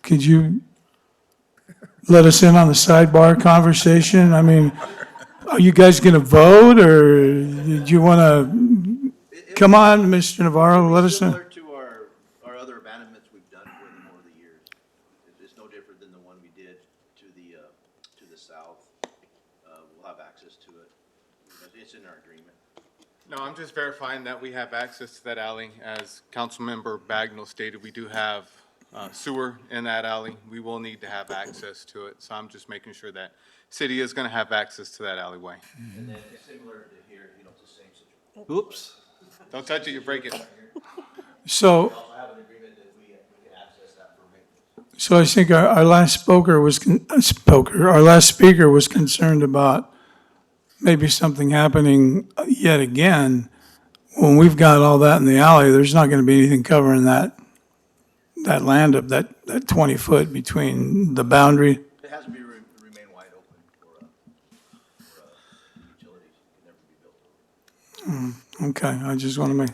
Could you let us in on the sidebar conversation? I mean, are you guys going to vote, or do you want to, come on, Mr. Navarro, let us know.
Similar to our other abandonments we've done for them over the years. It's no different than the one we did to the south. We'll have access to it. It's in our agreement.
No, I'm just verifying that we have access to that alley. As Councilmember Bagnell stated, we do have sewer in that alley. We will need to have access to it. So I'm just making sure that city is going to have access to that alleyway.
And then similar to here, it's the same situation.
Oops. Don't touch it, you break it.
So,
We also have an agreement that we can access that for maintenance.
so I think our last our last speaker was concerned about maybe something happening yet again. When we've got all that in the alley, there's not going to be anything covering that land up, that 20 foot between the boundary.
It has to be remain wide open for utilities. It can never be built over.
Okay, I just want to make.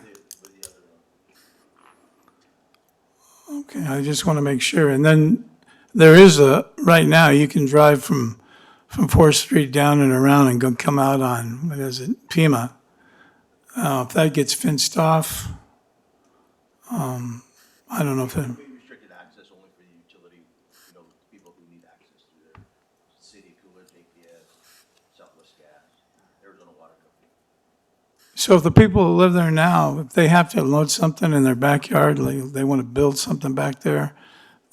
Okay, I just want to make sure. And then there is right now, you can drive from 4th Street down and around and come out on, what is it, Pima. If that gets fenced off, I don't know if it,
We restricted access only for the utility, people who need access to their city, Coolidge, APS, Southwest Gas, Arizona Water Company.
so if the people who live there now, if they have to load something in their backyard, like they want to build something back there,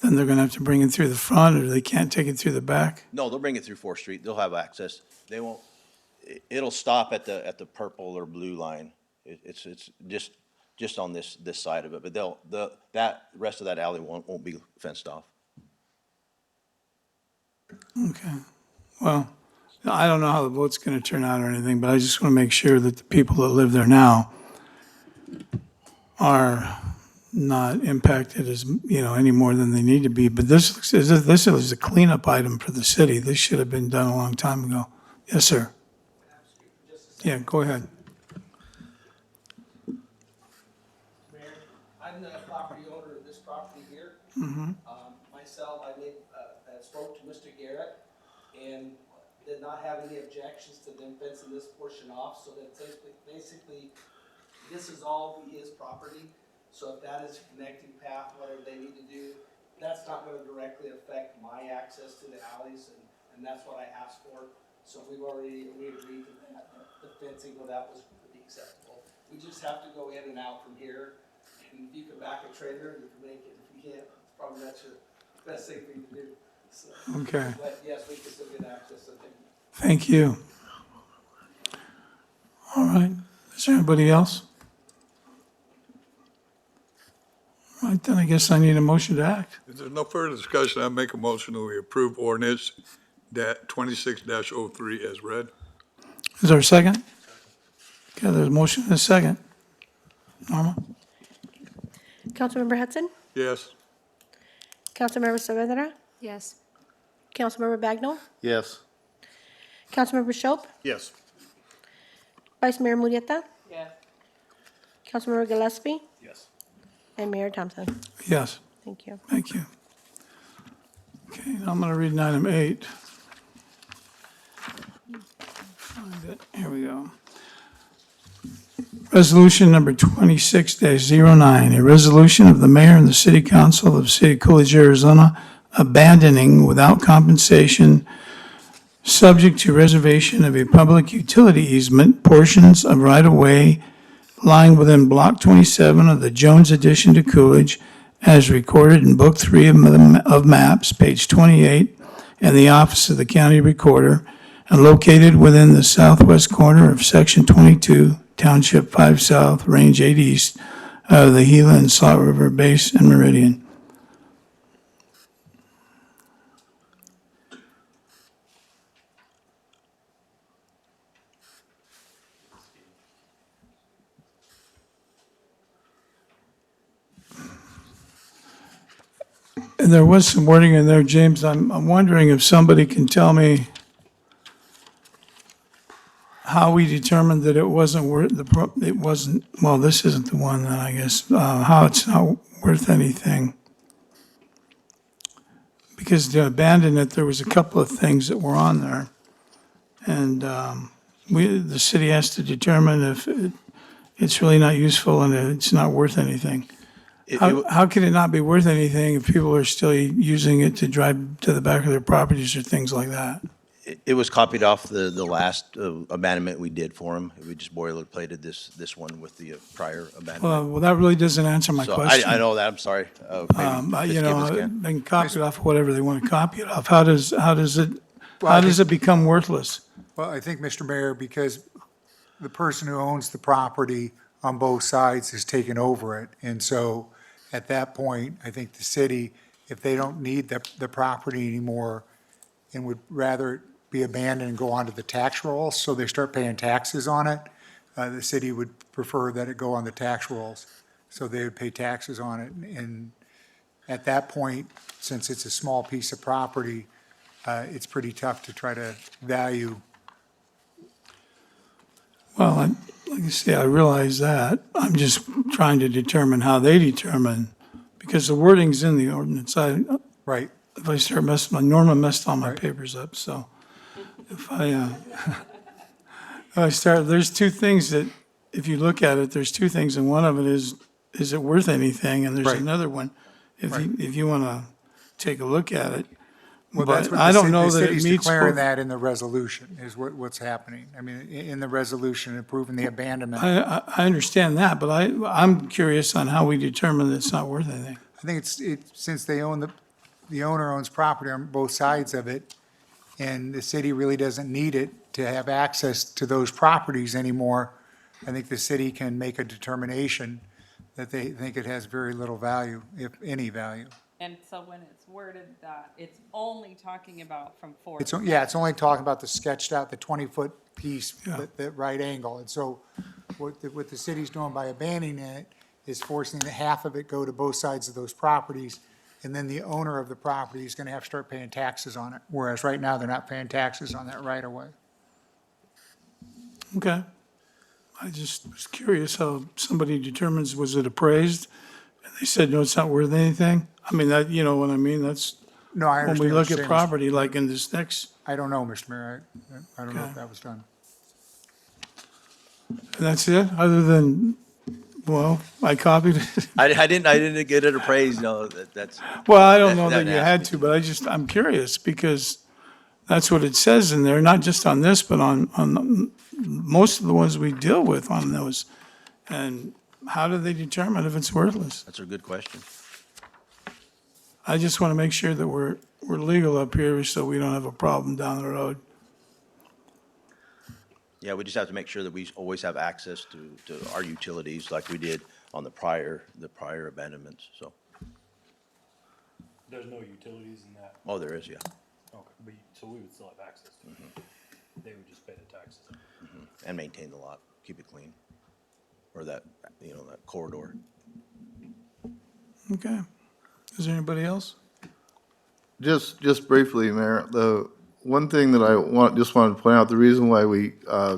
then they're going to have to bring it through the front, or they can't take it through the back?
No, they'll bring it through 4th Street. They'll have access. They won't, it'll stop at the purple or blue line. It's just on this side of it, but that rest of that alley won't be fenced off.
Okay, well, I don't know how the vote's going to turn out or anything, but I just want to make sure that the people that live there now are not impacted as, any more than they need to be. But this is a cleanup item for the city. This should have been done a long time ago. Yes, sir. Yeah, go ahead.
Mayor, I'm the property owner of this property here. Myself, I spoke to Mr. Garrett and did not have any objections to them fencing this portion off, so that basically, this is all his property. So if that is a connecting path, whatever they need to do, that's not gonna directly affect my access to the alleys, and that's what I asked for. So we agreed to that, the fencing, well, that was pretty acceptable. We just have to go in and out from here, and if you can back a trailer, you can make it. If you can't, probably that's your best thing for you to do. So,
Okay.
but yes, we can still get access, so
Thank
thank you.
you. All right, is there anybody else? All right, then I guess I need a motion to act.
If there's no further discussion, I make a motion that we approve ordinance 26-03 as read.
Is there a second? Okay, there's a motion and a second. Norma?
Councilmember Hudson?
Yes.
Councilmember Saavedra?
Yes.
Councilmember Bagnell?
Yes.
Councilmember Shope?
Yes.
Vice Mayor Murieta?
Yeah.
Councilmember Gillespie?
Yes.
And Mayor Thompson.
Yes.
Thank you.
Thank you. Okay, now I'm going to read item 8. Find it. Here we go. Resolution number 26-09, a resolution of the mayor and the city council of the city of Coolidge, Arizona, abandoning without compensation, subject to reservation of a public utility easement, portions of right-of-way lying within Block 27 of the Jones addition to Coolidge, as recorded in Book 3 of Maps, page 28, in the office of the county recorder, and located within the southwest corner of Section 22, Township 5 South, Range 8 East, of the Gila and Salt River Base and Meridian. And there was some wording in there, James. I'm wondering if somebody can tell me how we determined that it wasn't worth it wasn't, well, this isn't the one then, I guess, how it's not worth anything. Because to abandon it, there was a couple of things that were on there. And the city has to determine if it's really not useful and it's not worth anything. How can it not be worth anything if people are still using it to drive to the back of their properties or things like that?
It was copied off the last abandonment we did for them. We just boilerplated this one with the prior abandonment.
Well, that really doesn't answer my
So
question.
I know that, I'm sorry. Maybe
You
Ms.
know,
Gibbons can.
they can copy it off whatever they want to copy it off. How does it become worthless?
Well, I think, Mr. Mayor, because the person who owns the property on both sides has taken over it. And so at that point, I think the city, if they don't need the property anymore and would rather it be abandoned and go onto the tax rolls, so they start paying taxes on it, the city would prefer that it go on the tax rolls. So they would pay taxes on it. And at that point, since it's a small piece of property, it's pretty tough to try to value.
Well, like I say, I realize that. I'm just trying to determine how they determine, because the wording's in the ordinance.
Right.
If I start messing, I normally messed all my
Right.
papers up, so if I start, there's two things that, if you look at it, there's two things, and one of it is it worth anything? And there's
Right.
another one, if you want to take a look at it.
Well, that's
But
what
I
the
don't know
the
that it
city's
meets
declaring
both.
that in the resolution, is what's happening. I mean, in the resolution, approving the abandonment.
I understand that, but I'm curious on how we determine that it's not worth anything.
I think since they own the owner owns property on both sides of it, and the city really doesn't need it to have access to those properties anymore, I think the city can make a determination that they think it has very little value, if any value.
And so when it's worded that it's only talking about from four.
It's only talking about the sketched out, the 20-foot piece, the right angle. And so what the city's doing by abandoning it is forcing the half of it go to both sides of those properties. And then the owner of the property is going to have to start paying taxes on it. Whereas right now, they're not paying taxes on that right away.
Okay. I just was curious how somebody determines, was it appraised? And they said, no, it's not worth anything. I mean, that, you know what I mean? That's,
No, I
when
understand.
we
what
look
you're
at
saying,
property, like in this next,
I don't know, Mr. Mayor. I don't know if
Okay.
that was done.
and that's it, other than, well, I copied it.
I didn't get it appraised, no, that's.
Well, I don't know that you
has
had
to
to, but I'm curious because that's what it says in there, not just on this, but on most of the ones we deal with on those. And how do they determine if it's worthless?
That's a good question.
I just want to make sure that we're legal up here so we don't have a problem down the road.
Yeah, we just have to make sure that we always have access to our utilities like we did on the prior abandonments, so.
There's no utilities in that?
Oh, there is, yeah.
Okay, but, so we would still have access to it? They would just pay the taxes?
And maintain the lot, keep it clean, or that corridor.
Okay. Is there anybody else?
Just briefly, Mayor, the one thing that I just wanted to point out, the reason why we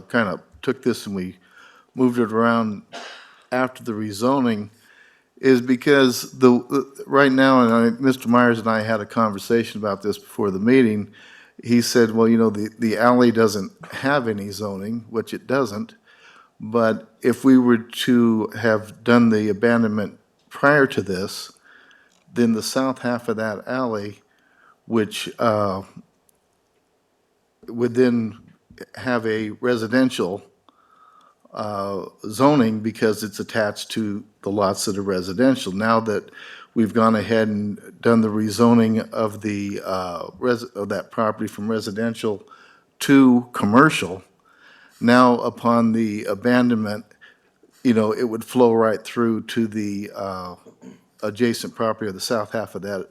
kind of took this and we moved it around after the rezoning is because right now, and Mr. Myers and I had a conversation about this before the meeting. He said, well, the alley doesn't have any zoning, which it doesn't. But if we were to have done the abandonment prior to this, then the south half of that alley which would then have a residential zoning because it's attached to the lots that are residential. Now that we've gone ahead and done the rezoning of the of that property from residential to commercial, now upon the abandonment, it would flow right through to the adjacent property, or the south half of that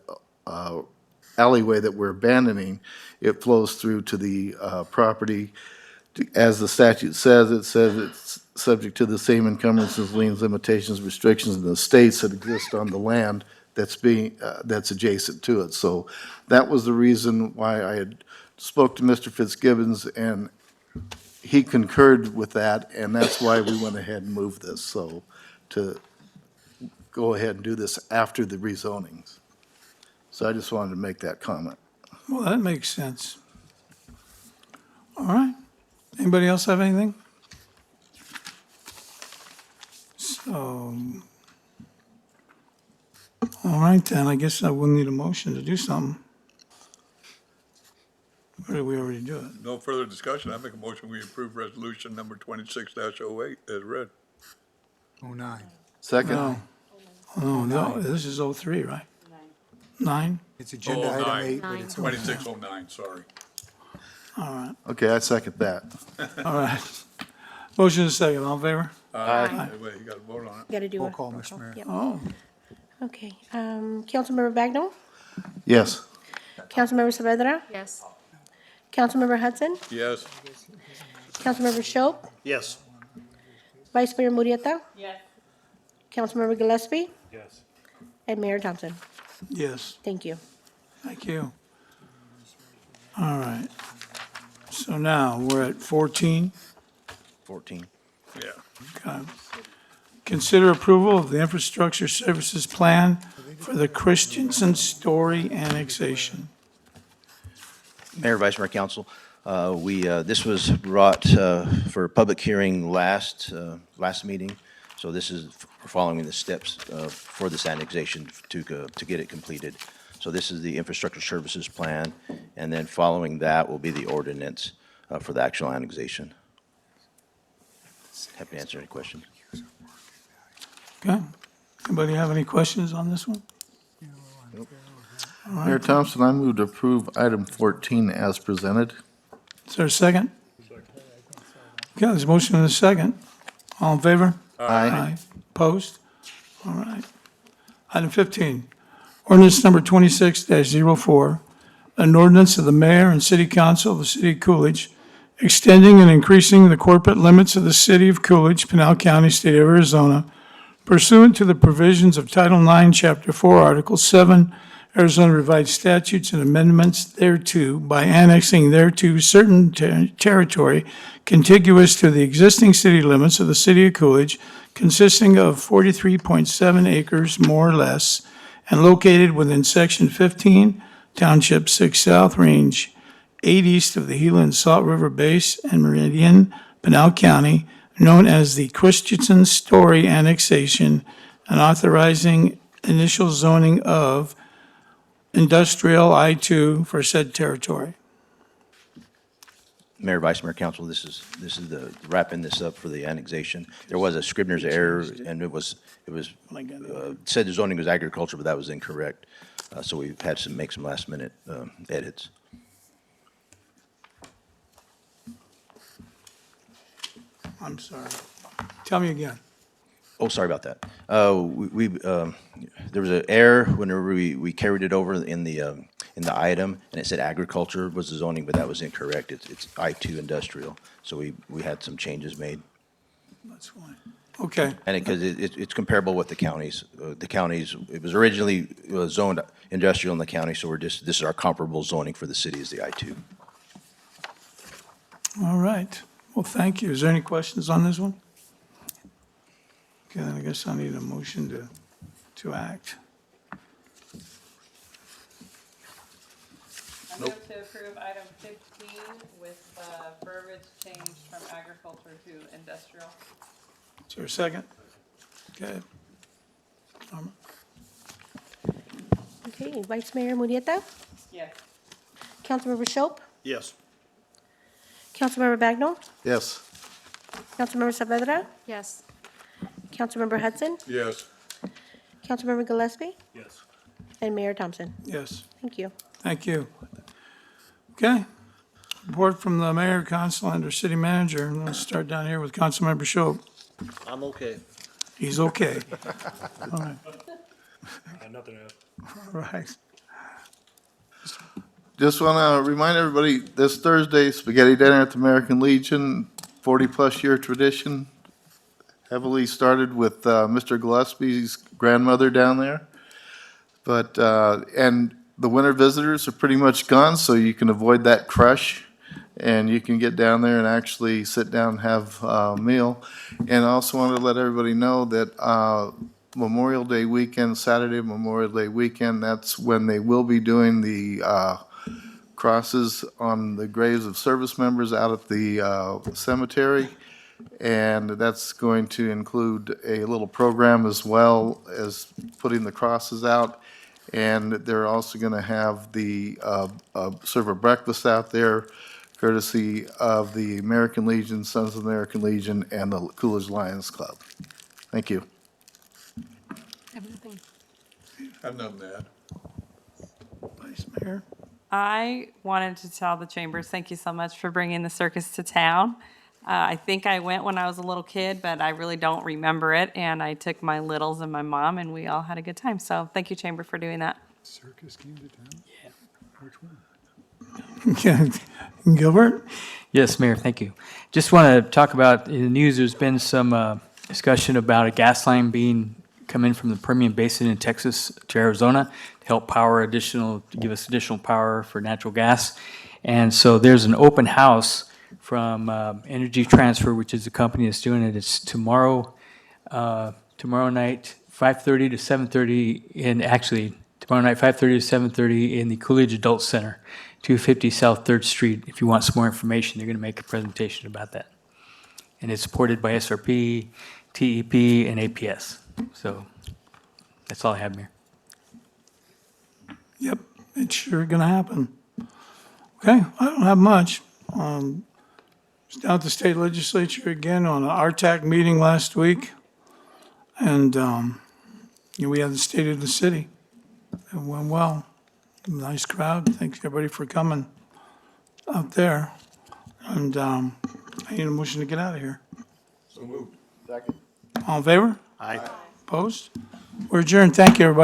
alleyway that we're abandoning. It flows through to the property. As the statute says it's subject to the same encumbrances, liens, limitations, restrictions, and the estates that exist on the land that's adjacent to it. So that was the reason why I had spoke to Mr. Fitzgibbons, and he concurred with that, and that's why we went ahead and moved this, so to go ahead and do this after the rezonings. So I just wanted to make that comment.
Well, that makes sense. All right. Anybody else have anything? So, all right then, I guess I will need a motion to do something. Or did we already do it?
No further discussion. I make a motion, we approve resolution number 26-08 as read.
09.
Second?
No, this is 03, right? 9?
It's agenda item
09.
8, but it's
2609, sorry.
All right,
Okay, I second that.
all right. Motion is second, all in favor?
Wait, you gotta vote on it.
Got to do
roll
a
call, Mr. Mayor.
Yep.
Oh,
Okay, Councilmember Bagnell,
Yes.
Councilmember Saavedra,
Yes.
Councilmember Hudson,
Yes.
Councilmember Shope,
Yes.
Vice Mayor Murieta,
Yes.
Councilmember Gillespie,
Yes.
and Mayor Thompson.
yes,
Thank you.
thank you. All right. So now, we're at 14.
14.
Yeah.
Okay. Consider approval of the infrastructure services plan for the Christensen Story annexation.
Mayor, Vice Mayor, Council, this was brought for a public hearing last meeting. So this is following the steps for this annexation to get it completed. So this is the infrastructure services plan, and then following that will be the ordinance for the actual annexation. Happy to answer any questions.
Okay. Anybody have any questions on this one?
Mayor Thompson, I move to approve item 14 as presented.
Is there a second? Okay, there's a motion and a second. All in favor?
Aye.
Opposed? All right. Item 15, ordinance number 26-04, an ordinance of the mayor and city council of the city of Coolidge, extending and increasing the corporate limits of the city of Coolidge, Pinal County, state of Arizona, pursuant to the provisions of Title IX, Chapter 4, Article 7, Arizona Revised Statutes and amendments thereto by annexing thereto certain territory contiguous to the existing city limits of the city of Coolidge, consisting of 43.7 acres more or less, and located within Section 15, Township 6 South, Range 8 east of the Gila and Salt River Base and Meridian, Pinal County, known as the Christensen Story annexation, and authorizing initial zoning of industrial I-2 for said territory.
Mayor, Vice Mayor, Council, this is the wrapping this up for the annexation. There was a Scribner's error, and it said the zoning was agriculture, but that was incorrect. So we've had to make some last-minute edits.
I'm sorry. Tell me again.
Oh, sorry about that. There was an error whenever we carried it over in the item, and it said agriculture was the zoning, but that was incorrect. It's I-2 industrial. So we had some changes made.
That's fine. Okay,
And because it's comparable with the counties. It was originally zoned industrial in the county, so this is our comparable zoning for the city is the I-2.
all right. Well, thank you. Is there any questions on this one? Okay, then I guess I need a motion to act.
I move to approve item 15 with verbiage change from agriculture to industrial.
Is there a second? Okay. Norma?
Okay, Vice Mayor Murieta,
Yes.
Councilmember Shope,
Yes.
Councilmember Bagnell,
Yes.
Councilmember Saavedra,
Yes.
Councilmember Hudson,
Yes.
Councilmember Gillespie,
Yes.
and Mayor Thompson.
Yes,
Thank you.
thank you. Okay. Report from the mayor, council, and our city manager. And let's start down here with Councilmember Shope.
I'm okay.
He's okay. All right.
Nothing else.
All right.
Just want to remind everybody, this Thursday, spaghetti dinner at the American Legion, 40-plus year tradition, heavily started with Mr. Gillespie's grandmother down there. But, and the winter visitors are pretty much gone, so you can avoid that crush, and you can get down there and actually sit down and have a meal. And I also wanted to let everybody know that Memorial Day weekend, Saturday Memorial Day weekend, that's when they will be doing the crosses on the graves of service members out at the cemetery. And that's going to include a little program as well as putting the crosses out. And they're also going to have the serve a breakfast out there courtesy of the American Legion, Sons of the American Legion, and the Coolidge Lions Club. Thank you.
Have nothing to add.
Vice Mayor.
I wanted to tell the Chambers, thank you so much for bringing the circus to town. I think I went when I was a little kid, but I really don't remember it. And I took my littles and my mom, and we all had a good time. So thank you, Chamber, for doing that.
Circus came to town? Yeah. Which one?
Gilbert?
Yes, Mayor, thank you. Just want to talk about, in the news, there's been some discussion about a gas line being come in from the Permian Basin in Texas to Arizona to help to give us additional power for natural gas. And so there's an open house from Energy Transfer, which is the company that's doing it. It's tomorrow night, 5:30 to 7:30 tomorrow night, 5:30 to 7:30 in the Coolidge Adult Center, 250 South 3rd Street. If you want some more information, they're going to make a presentation about that. And it's supported by SRP, TEP, and APS. So that's all I have, Mayor.
Yep, it's sure gonna happen. Okay, I don't have much. Was down at the state legislature again on an RTAC meeting last week. And, we had the state of the city. It went well. Nice crowd. Thanks everybody for coming out there. And, I need a motion to get out of here.
So moved.
Second.
All in favor?
Aye.
Opposed? We're adjourned. Thank you, everybody.